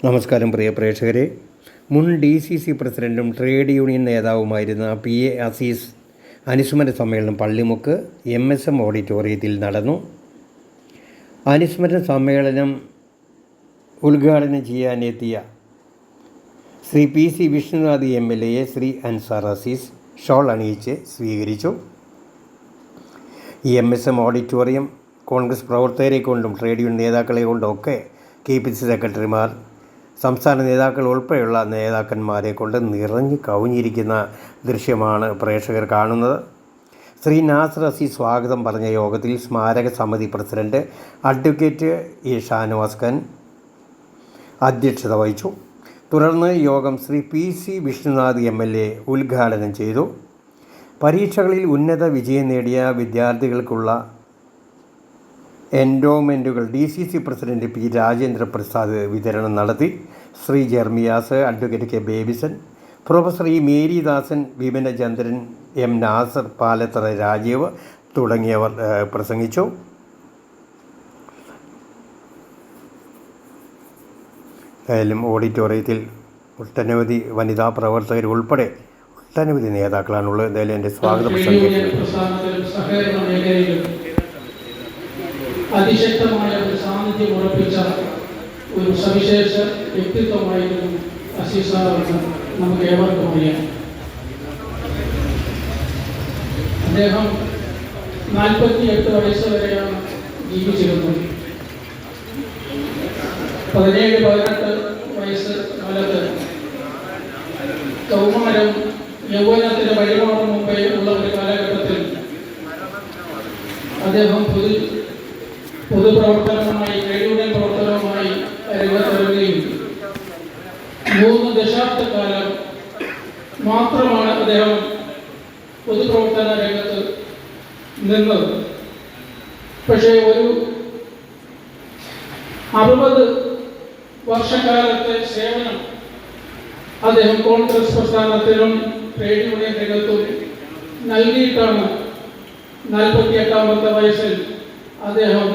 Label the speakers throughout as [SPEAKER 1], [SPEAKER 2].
[SPEAKER 1] നമസ്കാരം പ്രിയ പ്രേക്ഷകരെ. മുൻ DCC പ്രസിഡൻറ്റും ട്രേഡ് യൂണിയൻ നേതാവുമായിരുന്ന PA അസീസ് അനുസ്മരണ സമ്മേളനം പള്ളിമുക്ക് MSM ഓഡിറ്റോറിയത്തിൽ നടന്നു. അനുസ്മരണ സമ്മേളനം ഉദ്ഘാടനം ചെയ്യാനെത്തിയ Shri PC Vishnunath MLA Shri Ansar Azeez shawl അണിയിച്ച് സ്വീകരിച്ചു. ഈ MSM ഓഡിറ്റോറിയം കോൺഗ്രസ് പ്രവർത്തകരെ കൊണ്ടും ട്രേഡ് യൂണിയൻ നേതാക്കളെ കൊണ്ടൊക്കെ KPCC സെക്രട്ടറിമാർ, സംസ്ഥാന നേതാക്കൾ ഉൾപ്പെടെയുള്ള നേതാക്കന്മാരെ കൊണ്ട് നിറഞ്ഞു കവിഞ്ഞിരിക്കുന്ന ദൃശ്യമാണ് പ്രേക്ഷകർ കാണുന്നത്. ശ്രീ നാസർ അസീസ് സ്വാഗതം പറഞ്ഞ യോഗത്തിൽ സ്മാരക സമിതി president advocate E Shanavas Khan അധ്യക്ഷത വഹിച്ചു. തുടർന്ന് യോഗം ശ്രീ PC വിഷ്ണുനാഥ് MLA ഉദ്ഘാടനം ചെയ്തു. പരീക്ഷകളിൽ ഉന്നത വിജയം നേടിയ വിദ്യാർത്ഥികൾക്കുള്ള എൻഡോമെൻറ്റുകൾ DCC president P Rajendra Prasad വിതരണം നടത്തി. Shri Jermias, advocate K Babyson, professor E Merydasan, Vipinachandran, M Nasar, Palathara Rajeev തുടങ്ങിയവർ പ്രസംഗിച്ചു. ഏതായാലും ഓഡിറ്റോറിയത്തിൽ ഒട്ടനവധി വനിതാ പ്രവർത്തകർ ഉൾപ്പെടെ ഒട്ടനവധി നേതാക്കളാണുള്ളത്. എന്തായാലും എൻ്റെ സ്വാഗത
[SPEAKER 2] അതിശക്തമായ ഒരു സാന്നിധ്യം ഉറപ്പിച്ച ഒരു സവിശേഷ വ്യക്തിത്വമായിരുന്നു അസീസ് സാറെന്ന് നമുക്ക് ഏവർക്കും അറിയാം. അദ്ദേഹം 48 വയസ്സ് വരെയാണ് ജീവിച്ചിരുന്നത്. 17-18 വയസ്സ് കാലത്ത് കൗമാരം യൗവനത്തിന് വഴിമാറും മുമ്പേ ഉള്ള ഒരു കാലഘട്ടത്തിൽ അദ്ദേഹം പൊതുപ്രവർത്തനവുമായി ട്രേഡ് യൂണിയൻ പ്രവർത്തനവുമായി രംഗത്തിറങ്ങുകയും 3 ദശാബ്ദക്കാലം മാത്രമാണ് അദ്ദേഹം പൊതുപ്രവർത്തന രംഗത്ത് നിന്നത്. പക്ഷേ ഒരു 60 വർഷക്കാലത്തെ സേവനം അദ്ദേഹം കോൺഗ്രസ് പ്രസ്ഥാനത്തിലും ട്രേഡ് യൂണിയൻ രംഗത്തും നൽകിയിട്ടാണ് 48-ാമത്തെ വയസ്സിൽ അദ്ദേഹം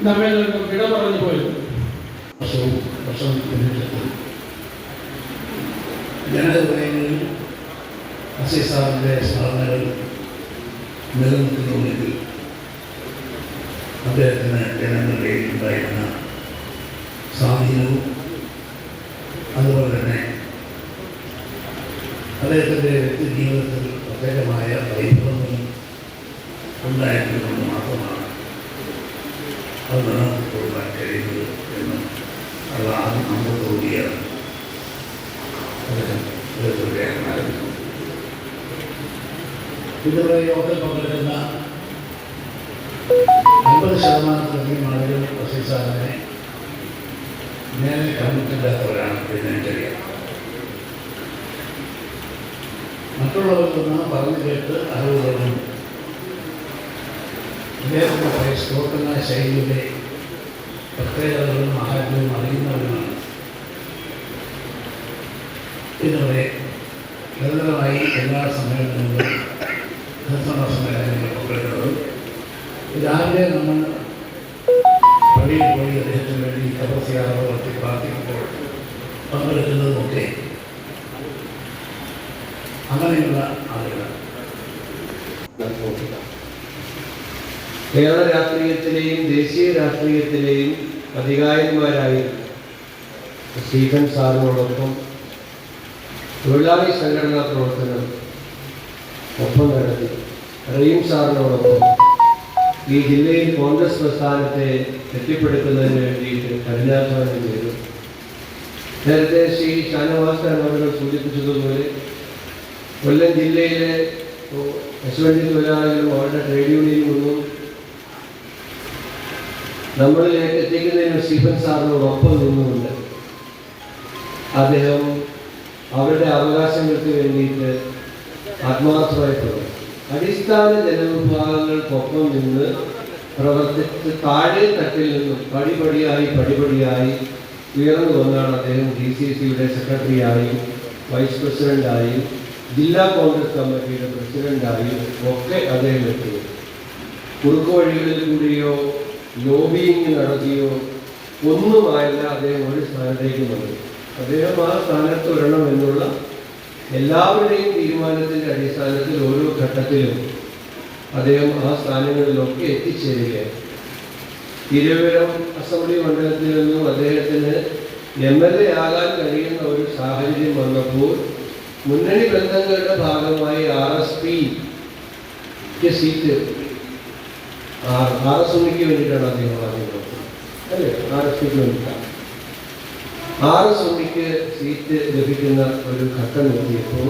[SPEAKER 2] നമ്മിൽ നിന്നും വിട പറഞ്ഞു പോയത്.
[SPEAKER 3] ജനഹൃദയങ്ങളിൽ അസീസ് സാറിൻ്റെ സ്മരണകൾ നിലനിൽക്കുന്നുണ്ടെങ്കിൽ അദ്ദേഹത്തിന് ജനങ്ങളുടെ ഉണ്ടായിരുന്ന സ്വാധീനവും അതുപോലെ തന്നെ അദ്ദേഹത്തിൻ്റെ വ്യക്തി ജീവിതത്തിൽ പ്രത്യേകമായ വൈഭവങ്ങളും ഉണ്ടായിരുന്നുകൊണ്ട് മാത്രമാണ് അത് നിലനിർത്തിക്കൊള്ളാൻ കഴിയുന്നത് എന്ന് അതാണ് നമുക്ക് തോന്നിയത്. ഇതുവരെ യോഗത്തിൽ പങ്കെടുക്കുന്ന 50% ആളുകൾ അസീസ് സാറിനെ നേരെ കണ്ടിട്ടില്ലാത്തവരാണ് എന്ന് എനിക്കറിയാം. മറ്റുള്ളവരിൽ നിന്ന് പറഞ്ഞു കേട്ട് അറിവുകളും അദ്ദേഹത്തിൻ്റെ സ്ഫോടന ശൈലിയുടെ പ്രത്യേകതകളും മഹാത്മ്യവും അറിയുന്നവരുമാണ് ഇതുവരെ നിരന്തരമായി എല്ലാ സമ്മേളനങ്ങളിലും സമ്മേളനങ്ങളിൽ പങ്കെടുക്കുന്നത്. രാവിലെ നമ്മൾ പള്ളിയിൽ പോയി അദ്ദേഹത്തിന് വേണ്ടി കബർസിയാറോ നടത്തി പ്രാർത്ഥിക്കുമ്പോൾ പങ്കെടുക്കുന്നതുമൊക്കെ അങ്ങനെയുള്ള ആളുകളാണ്.
[SPEAKER 4] കേരള രാഷ്ട്രീയത്തിലെയും ദേശീയ രാഷ്ട്രീയത്തിലെയും അധികാരിമാരായി സ്റ്റീഫൻ സാറിനോടൊപ്പം തൊഴിലാളി സംഘടനാ പ്രവർത്തനം ഒപ്പം നടത്തി റഹീം സാറിനോടൊപ്പം ഈ ജില്ലയിൽ കോൺഗ്രസ് പ്രസ്ഥാനത്തെ കെട്ടിപ്പടുക്കുന്നതിന് വേണ്ടിയിട്ട് കഠിനാധ്വാനം ചെയ്തു. നേരത്തെ ശ്രീ ഷാനവാസ് ഖാൻ അവർ സൂചിപ്പിച്ചതുപോലെ കൊല്ലം ജില്ലയിലെ കശുവണ്ടി തൊഴിലാളികളും അവരുടെ ട്രേഡ് യൂണിയനും ഒന്നും നമ്മളിലേക്ക് എത്തിക്കുന്നതിന് സ്റ്റീഫൻ സാറിനോടൊപ്പം നിന്നുകൊണ്ട് അദ്ദേഹം അവരുടെ അവകാശങ്ങൾക്ക് വേണ്ടിയിട്ട് ആത്മാർത്ഥമായി പ്രവർത്തിച്ചു. അടിസ്ഥാന ജനവിഭാഗങ്ങൾക്കൊപ്പം നിന്ന് പ്രവർത്തിച്ച് താഴെ തട്ടിൽ നിന്നും പടിപടിയായി ഉയർന്നു വന്നാണ് അദ്ദേഹം DCCയുടെ സെക്രട്ടറിയായും വൈസ് പ്രസിഡൻ്റായും ജില്ലാ കോൺഗ്രസ് കമ്മിറ്റിയുടെ പ്രസിഡൻ്റായും ഒക്കെ അദ്ദേഹം എത്തുന്നു. കുറുക്കു വഴികളിൽ കൂടിയോ ലോബിയിങ് നടത്തിയോ ഒന്നുമായല്ല അദ്ദേഹം ഒരു സ്ഥാനത്തേക്ക് വന്നു. അദ്ദേഹം ആ സ്ഥാനത്ത് വരണം എന്നുള്ള എല്ലാവരുടെയും തീരുമാനത്തിൻ്റെ അടിസ്ഥാനത്തിൽ ഓരോ ഘട്ടത്തിലും അദ്ദേഹം ആ സ്ഥാനങ്ങളിലൊക്കെ എത്തിച്ചേരുകയാണ്. തിരുവനന്തപുരം അസംബ്ലി മണ്ഡലത്തിൽ നിന്നും അദ്ദേഹത്തിന് MLA ആകാൻ കഴിയുന്ന ഒരു സാഹചര്യം വന്നപ്പോൾ മുന്നണി ബന്ധങ്ങളുടെ ഭാഗമായി RSPക്ക് സീറ്റ് RSUണിക്ക് വേണ്ടിയിട്ടാണ് അദ്ദേഹം ആദ്യം നോക്കുന്നത്, അല്ലേ? RSPക്ക് വേണ്ടിയിട്ടാണ്. RSUണിക്ക് സീറ്റ് ലഭിക്കുന്ന ഒരു ഘട്ടം എത്തിയപ്പോൾ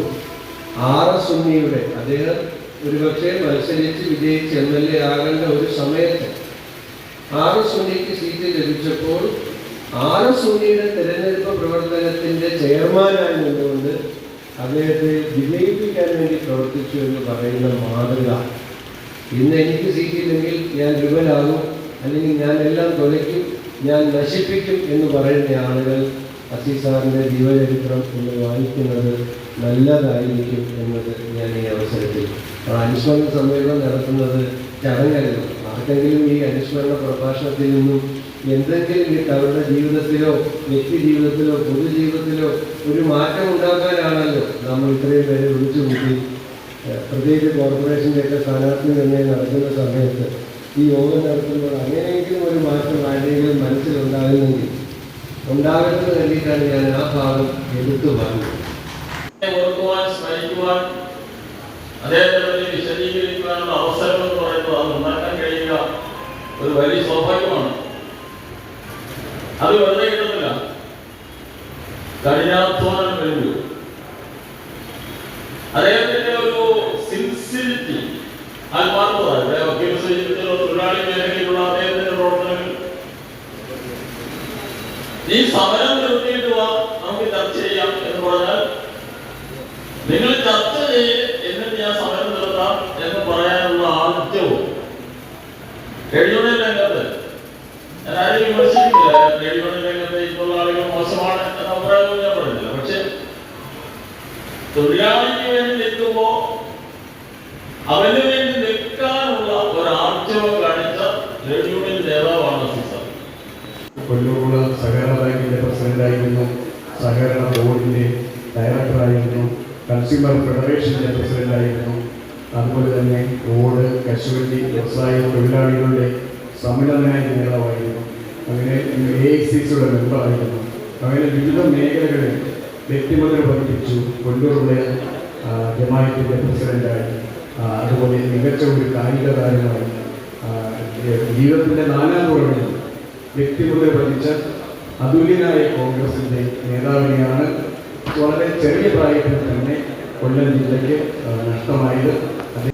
[SPEAKER 4] RSUണിയുടെ അദ്ദേഹം ഒരുപക്ഷെ മത്സരിച്ച് വിജയിച്ച് MLA ആകേണ്ട ഒരു സമയത്ത് RSUണിക്ക് സീറ്റ് ലഭിച്ചപ്പോൾ RSUണിയുടെ തെരഞ്ഞെടുപ്പ് പ്രവർത്തനത്തിൻ്റെ ചെയർമാനായി നിന്നുകൊണ്ട് അദ്ദേഹത്തെ വിജയിപ്പിക്കാൻ വേണ്ടി പ്രവർത്തിച്ചു എന്ന് പറയുന്ന മാതൃക ഇന്ന് എനിക്ക് സീറ്റില്ലെങ്കിൽ ഞാൻ വിപലാകും, അല്ലെങ്കിൽ ഞാൻ എല്ലാം തുലയ്ക്കും, ഞാൻ നശിപ്പിക്കും എന്ന് പറയുന്ന ആളുകൾ അസീസ് സാറിൻ്റെ ജീവചരിത്രം എന്ന് വായിക്കുന്നത് നല്ലതായിരിക്കും എന്നത് ഞാൻ ഈ അവസരത്തിൽ അനുസ്മരണ സമ്മേളനം നടത്തുന്നത് ചടങ്ങല്ല. ആർക്കെങ്കിലും ഈ അനുസ്മരണ പ്രഭാഷണത്തിൽ നിന്നും എന്തെങ്കിലും അവരുടെ ജീവിതത്തിലോ വ്യക്തി ജീവിതത്തിലോ പൊതുജീവിതത്തിലോ ഒരു മാറ്റം ഉണ്ടാക്കാനാണല്ലോ നമ്മൾ ഇത്രയും പേരെ വിളിച്ചു കൂട്ടി. പ്രത്യേകിച്ച് കോർപ്പറേഷൻ്റെയൊക്കെ സ്ഥാനാർത്ഥി നിർണ്ണയം നടക്കുന്ന സമയത്ത് ഈ യോഗം നടത്തുമ്പോൾ അങ്ങനെയെങ്കിലും ഒരു മാറ്റം ആരുടെയെങ്കിലും മനസ്സിലുണ്ടാകുന്നെങ്കിൽ ഉണ്ടാകുന്നത് വേണ്ടിയിട്ടാണ് ഞാൻ ആ ഭാഗം എടുത്തു പറഞ്ഞത്.
[SPEAKER 5] ഓർക്കുവാൻ, സ്മരിക്കുവാൻ, അദ്ദേഹത്തെ വിശദീകരിക്കുവാനുള്ള അവസരം എന്ന് പറയുന്നത് അത് ഉണ്ടാക്കാൻ കഴിയുക ഒരു വലിയ സൗഭാഗ്യമാണ്. അത് വെറുതെ കിട്ടുന്നില്ല, കഠിനാധ്വാനം വേണ്ടി. അദ്ദേഹത്തിന്റെ ഒരു സിൻസിരിറ്റി, ആത്മാർത്ഥത, വക്കീൽ സൈന്യത്തിലോ തൊഴിലാളി മേഖലയിലുള്ള അദ്ദേഹത്തിന്റെ പ്രവർത്തനങ്ങൾ ഈ സമരം നിർത്തിയിട്ട് നമുക്ക് ചർച്ച ചെയ്യാം എന്ന് പറഞ്ഞാൽ നിങ്ങൾ ചർച്ച ചെയ്ത് എന്നിട്ട് ഞാൻ സമരം നിർത്താം എന്ന് പറയാനുള്ള ആദ്യവും ട്രേഡ് യൂണിയൻ രംഗത്ത് ഞാൻ ആരെയും വിമർശിക്കുന്നില്ല. ട്രേഡ് യൂണിയൻ രംഗത്ത് ഇപ്പോഴുള്ള ആളുകൾ മോശമാണ് എന്ന അഭിപ്രായവും ഞാൻ പറയുന്നില്ല. പക്ഷെ തൊഴിലാളിക്ക് വേണ്ടി നിൽക്കുമ്പോ അവന് വേണ്ടി നിൽക്കാനുള്ള ഒരാർജവം കാണിച്ച ട്രേഡ് യൂണിയൻ നേതാവാണ് അസീസ്.
[SPEAKER 3] കൊല്ലൂർ സഹകരണ ബാങ്കിൻ്റെ പ്രസിഡന്റായിരുന്നു, സഹകരണ ബോർഡിൻ്റെ ഡയറക്ടറായിരുന്നു, കൺസ്യൂമർ ഫെഡറേഷൻ്റെ പ്രസിഡന്റായിരുന്നു. അതുപോലെ തന്നെ റോഡ്, കശുവണ്ടി, വ്യവസായ തൊഴിലാളികളുടെ സമ്മേളനായ നേതാവായിരുന്നു. അങ്ങനെ AICCയുടെ മെമ്പറായിരുന്നു. അങ്ങനെ വിവിധ മേഖലകളിൽ വ്യക്തിമുദ്ര പതിപ്പിച്ചു. കൊല്ലൂരുടെ ജമാഅത്തിൻ്റെ പ്രസിഡന്റായി, അതുപോലെ മികച്ച ഒരു കായിക താരമായി, ജീവിതത്തിൻ്റെ നാനാതുറകളിൽ വ്യക്തിമുദ്ര പതിച്ച അതുല്യനായ കോൺഗ്രസിൻ്റെ നേതാവിനെയാണ് വളരെ ചെറിയ പ്രായത്തിൽ തന്നെ കൊല്ലം ജില്ലയ്ക്ക് നഷ്ടമായത്.
[SPEAKER 5] അത്